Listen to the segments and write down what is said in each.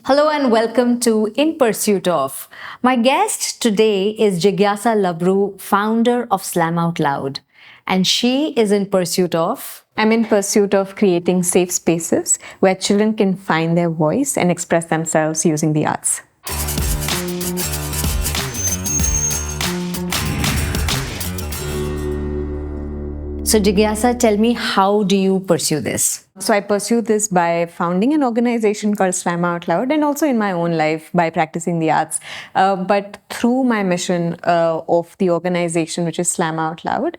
Hello and welcome to In Pursuit of. My guest today is Jigyasa Labroo, founder of Slam Out Loud. And she is in pursuit of. I'm in pursuit of creating safe spaces where children can find their voice and express themselves using the arts. So, Jigyasa, tell me, how do you pursue this? So I pursue this by founding an organization called Slam Out Loud, and also in my own life by practicing the arts. But through my mission of the organization, which is Slam Out Loud,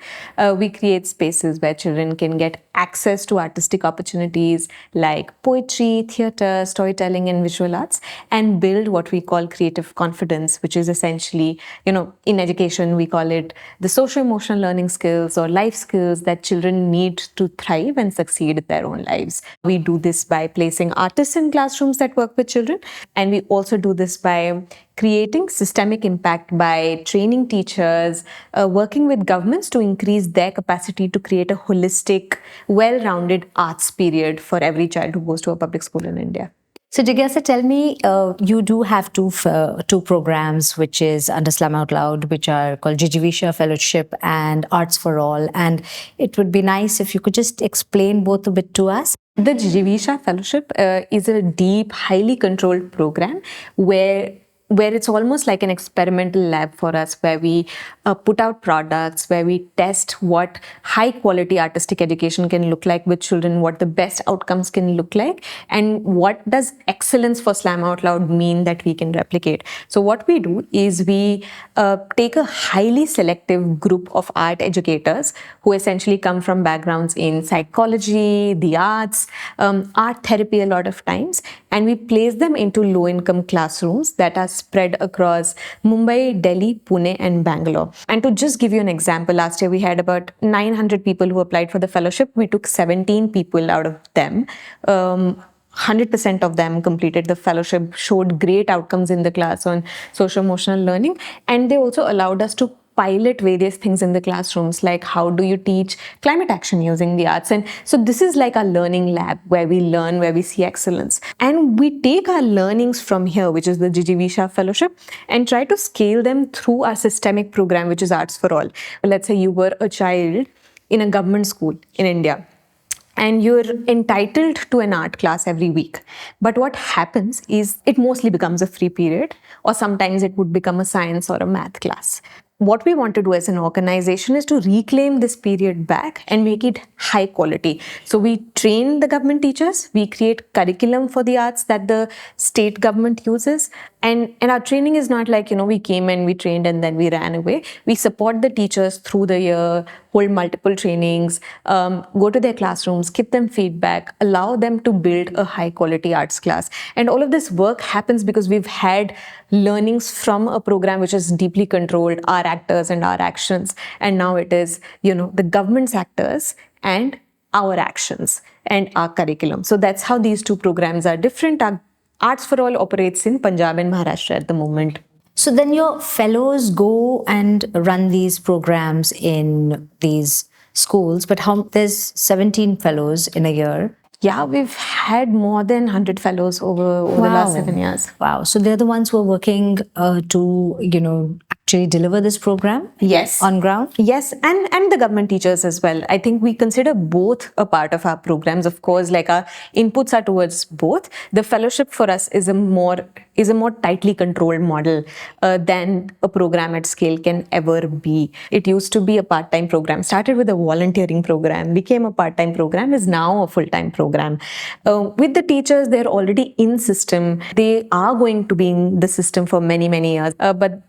we create spaces where children can get access to artistic opportunities like poetry, theatre, storytelling, and visual arts, and build what we call creative confidence, which is essentially, in education, we call it the social emotional learning skills or life skills that children need to thrive and succeed in their own lives. We do this by placing artists in classrooms that work with children, and we also do this by creating systemic impact by training teachers, working with governments to increase their capacity to create a holistic, well-rounded arts period for every child who goes to a public school in India. So, Jigyasa, tell me, you do have two programs which is under Slam Out Loud, which are called Jijivisha Fellowship and Arts for All. And it would be nice if you could just explain both a bit to us. The Jijivisha Fellowship is a deep, highly controlled program where it's almost like an experimental lab for us, where we put out products, where we test what high quality artistic education can look like with children, what the best outcomes can look like, and what does excellence for Slam Out Loud mean that we can replicate. So what we do is we take a highly selective group of art educators who essentially come from backgrounds in psychology, the arts, art therapy a lot of times, and we place them into low-income classrooms that are spread across Mumbai, Delhi, Pune, and Bangalore. And to just give you an example, last year we had about 900 people who applied for the fellowship. We took 17 people out of them. 100% of them completed the fellowship, showed great outcomes in the class on social emotional learning, and they also allowed us to pilot various things in the classrooms, like how do you teach climate action using the arts. And so this is like our learning lab where we learn, where we see excellence. And we take our learnings from here, which is the Jijivisha Fellowship, and try to scale them through our systemic program, which is Arts for All. Let's say you were a child in a government school in India, and you're entitled to an art class every week. But what happens is it mostly becomes a free period, or sometimes it would become a science or a math class. What we want to do as an organization is to reclaim this period back and make it high quality. So we train the government teachers, we create curriculum for the arts that the state government uses. And our training is not like, we came and we trained and then we ran away. We support the teachers through the year, hold multiple trainings, go to their classrooms, give them feedback, allow them to build a high quality arts class. And all of this work happens because we've had learnings from a program which is deeply controlled, our actors and our actions. And now it is, the government's actors and our actions and our curriculum. So that's how these two programs are different. Our Arts for All operates in Punjab and Maharashtra at the moment. So then your fellows go and run these programs in these schools, but there's 17 fellows in a year. Yeah, we've had more than 100 fellows over the last 7 years. Wow. So they're the ones who are working to, actually deliver this program? Yes. On ground? Yes, and the government teachers as well. I think we consider both a part of our programs. Of course, like our inputs are towards both. The fellowship for us is a more tightly controlled model than a program at scale can ever be. It used to be a part-time program, started with a volunteering program, became a part-time program, is now a full-time program. With the teachers, they're already in system. They are going to be in the system for many, many years. But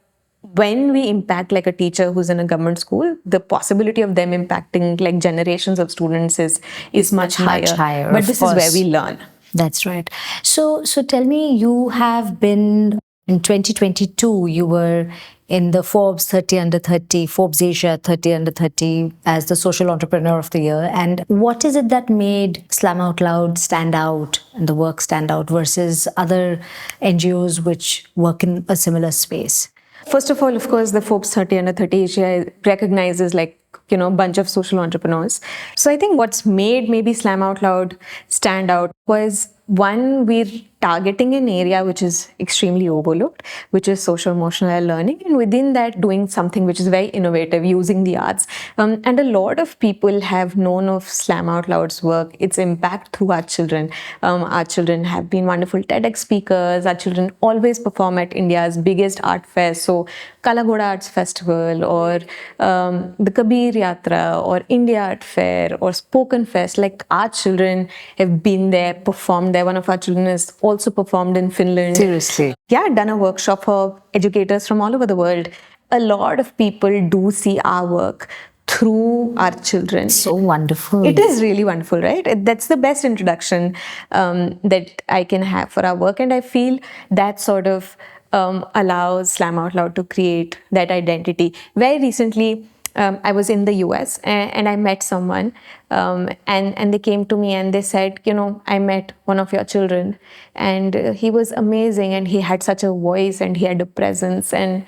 when we impact like a teacher who's in a government school, the possibility of them impacting like generations of students is much higher. But this is where we learn. That's right. So tell me, you have been in 2022, you were in the Forbes 30 under 30, Forbes Asia 30 under 30 as the social entrepreneur of the year. And what is it that made Slam Out Loud stand out and the work stand out versus other NGOs which work in a similar space? First of all, of course, the Forbes 30 under 30 Asia recognizes like, a bunch of social entrepreneurs. So I think what's made maybe Slam Out Loud stand out was, one, we're targeting an area which is extremely overlooked, which is social emotional learning, and within that doing something which is very innovative using the arts. And a lot of people have known of Slam Out Loud's work, its impact through our children. Our children have been wonderful TEDx speakers. Our children always perform at India's biggest art fest, so Kalagoda Arts Festival, or the Kabir Yatra, or India Art Fair, or Spoken Fest. Like, our children have been there, performed there. One of our children has also performed in Finland. Seriously? Yeah, done a workshop for educators from all over the world. A lot of people do see our work through our children. So wonderful. It is really wonderful, right? That's the best introduction that I can have for our work. And I feel that sort of allows Slam Out Loud to create that identity. Very recently, I was in the US and I met someone, and they came to me and they said, I met one of your children, and he was amazing, and he had such a voice and he had a presence. And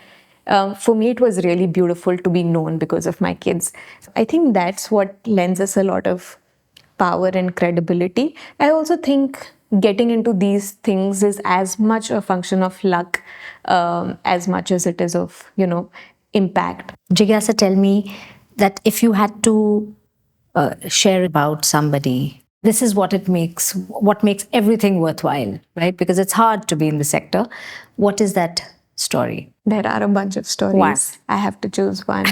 for me, it was really beautiful to be known because of my kids. I think that's what lends us a lot of power and credibility. I also think getting into these things is as much a function of luck as much as it is of, impact. Jigyasa, tell me that if you had to share about somebody, this is what makes everything worthwhile, right? Because it's hard to be in the sector. What is that story? There are a bunch of stories. One. I have to choose one.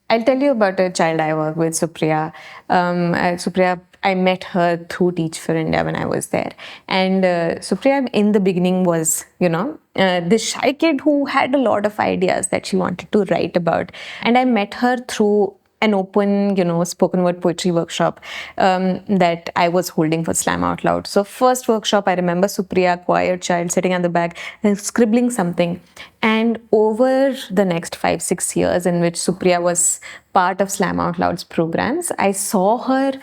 I'll tell you about a child I work with, Supriya. Supriya, I met her through Teach for India when I was there. And Supriya, in the beginning, was, this shy kid who had a lot of ideas that she wanted to write about. And I met her through an open, spoken word poetry workshop that I was holding for Slam Out Loud. So first workshop, I remember Supriya, quiet child, sitting at the back, scribbling something. And over the next 5-6 years in which Supriya was part of Slam Out Loud's programs, I saw her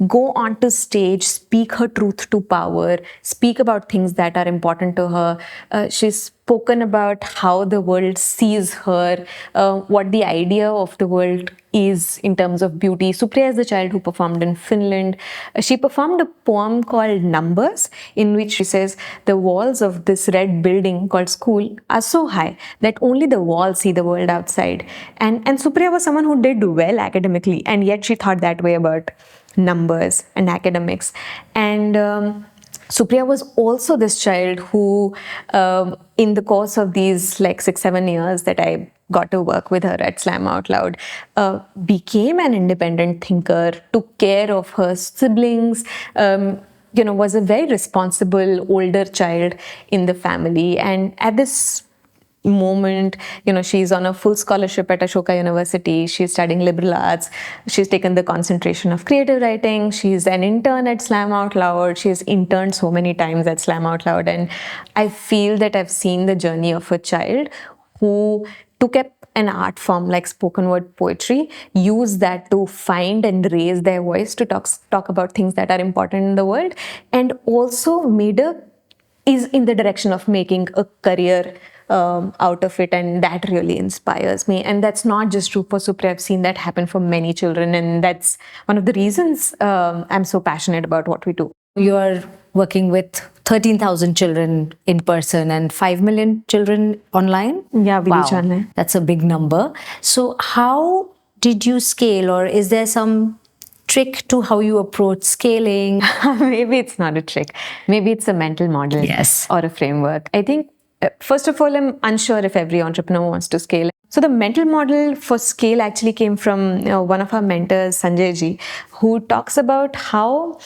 go onto stage, speak her truth to power, speak about things that are important to her. She's spoken about how the world sees her, what the idea of the world is in terms of beauty. Supriya is the child who performed in Finland. She performed a poem called Numbers, in which she says, the walls of this red building called school are so high that only the walls see the world outside. And Supriya was someone who did well academically, and yet she thought that way about numbers and academics. And Supriya was also this child who, in the course of these 6-7 years that I got to work with her at Slam Out Loud, became an independent thinker, took care of her siblings, was a very responsible older child in the family. And at this moment, she's on a full scholarship at Ashoka University. She's studying liberal arts. She's taken the concentration of creative writing. She's an intern at Slam Out Loud. She's interned so many times at Slam Out Loud. And I feel that I've seen the journey of a child who took up an art form like spoken word poetry, use that to find and raise their voice to talk about things that are important in the world, and also is in the direction of making a career out of it, and that really inspires me. And that's not just true for Supriya. I've seen that happen for many children, and that's one of the reasons I'm so passionate about what we do. You're working with 13,000 children in person and 5 million children online? Yeah, we reach Wow, online. that's a big number. So how did you scale, or is there some trick to how you approach scaling? Maybe it's not a trick. Maybe it's a mental model. Yes. Or a framework. I think, first of all, I'm unsure if every entrepreneur wants to scale. So the mental model for scale actually came from one of our mentors, Sanjay ji, who talks about how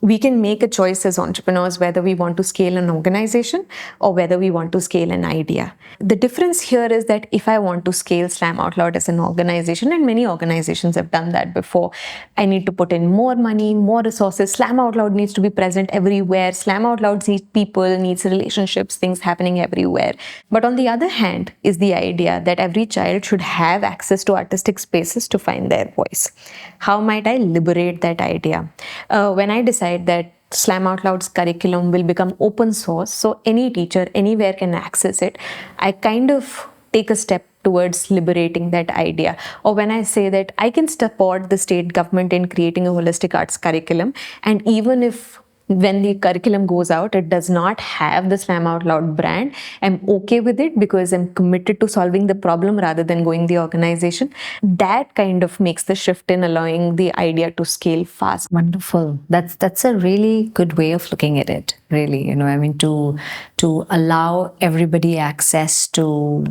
we can make a choice as entrepreneurs whether we want to scale an organization or whether we want to scale an idea. The difference here is that if I want to scale Slam Out Loud as an organization, and many organizations have done that before, I need to put in more money, more resources. Slam Out Loud needs to be present everywhere. Slam Out Loud needs people, needs relationships, things happening everywhere. But on the other hand is the idea that every child should have access to artistic spaces to find their voice. How might I liberate that idea? When I decide that Slam Out Loud's curriculum will become open source, so any teacher anywhere can access it, I kind of take a step towards liberating that idea. Or when I say that I can support the state government in creating a holistic arts curriculum, and even if when the curriculum goes out, it does not have the Slam Out Loud brand. I'm okay with it because I'm committed to solving the problem rather than going the organization. That kind of makes the shift in allowing the idea to scale fast. Wonderful. That's a really good way of looking at it. Really, I mean, to allow everybody access to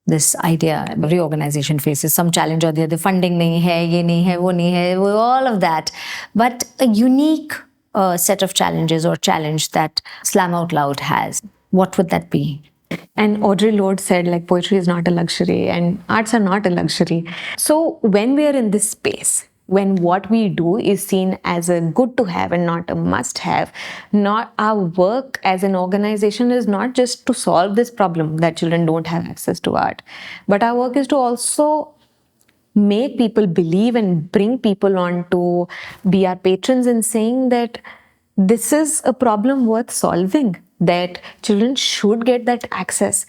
this idea. Every organization faces some challenge or the other. Funding nahi hai, ye nahi hai, wo nahi hai, all of that. But a unique set of challenges or challenge that Slam Out Loud has. What would that be? And Audre Lorde said, like, poetry is not a luxury and arts are not a luxury. So when we are in this space, when what we do is seen as a good to have and not a must have, not our work as an organization is not just to solve this problem that children don't have access to art, but our work is to also make people believe and bring people on to be our patrons in saying that this is a problem worth solving, that children should get that access.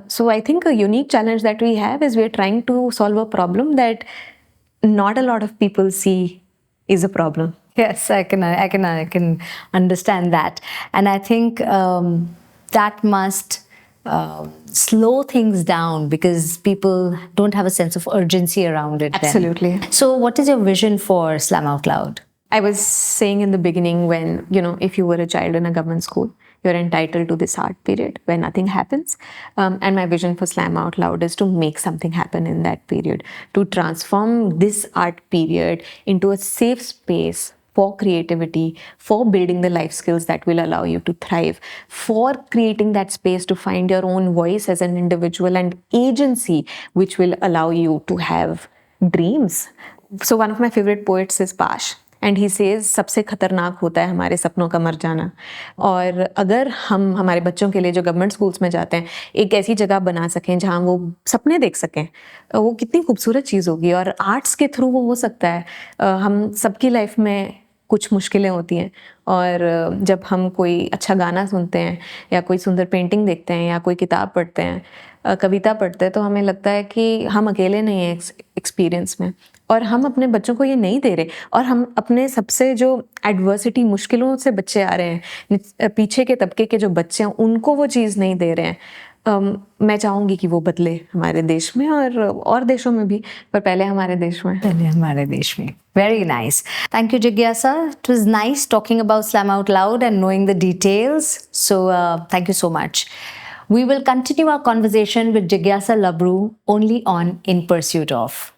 So I think a unique challenge that we have is we're trying to solve a problem that not a lot of people see is a problem. Yes, I can understand that, and I think that must slow things down because people don't have a sense of urgency around it. Absolutely. Then. So, what is your vision for Slam Out Loud? I was saying in the beginning, when, if you were a child in a government school, you're entitled to this art period where nothing happens. And my vision for Slam Out Loud is to make something happen in that period, to transform this art period into a safe space for creativity, for building the life skills that will allow you to thrive, for creating that space to find your own voice as an individual and agency, which will allow you to have dreams. So one of my favorite poets is Pash. And he says सबसे खतरनाक होता है हमारे सपनों का मर जाना. और अगर हम हमारे बच्चों के लिए जो गवर्नमेंट स्कूल्स में जाते हैं एक ऐसी जगह बना सकें जहाँ वो सपने देख सकें, वो कितनी खूबसूरत चीज़ होगी. और आर्ट्स के थ्रू वो हो सकता है. हम सबकी लाइफ में कुछ मुश्किलें होती हैं और जब हम कोई अच्छा गाना सुनते हैं या कोई सुंदर पेंटिंग देखते हैं या कोई किताब पढ़ते हैं, कविता पढ़ते हैं, तो हमें लगता है कि हम अकेले नहीं हैं एक्सपीरियंस में और हम अपने बच्चों को ये नहीं दे रहे. और हम अपने सबसे जो एडवर्सिटी मुश्किलों से बच्चे आ रहे हैं, पीछे के तबके के जो बच्चे हैं, उनको वो चीज़ नहीं दे रहे हैं. मैं चाहूँगी कि वो बदले हमारे देश में और देशों में भी, पर पहले हमारे देश में. पहले हमारे देश में. Very nice. Thank you, Jigyasa. It was nice talking about Slam Out Loud and knowing the details. So thank you so much. We will continue our conversation with Jigyasa Labroo only on In Pursuit Of.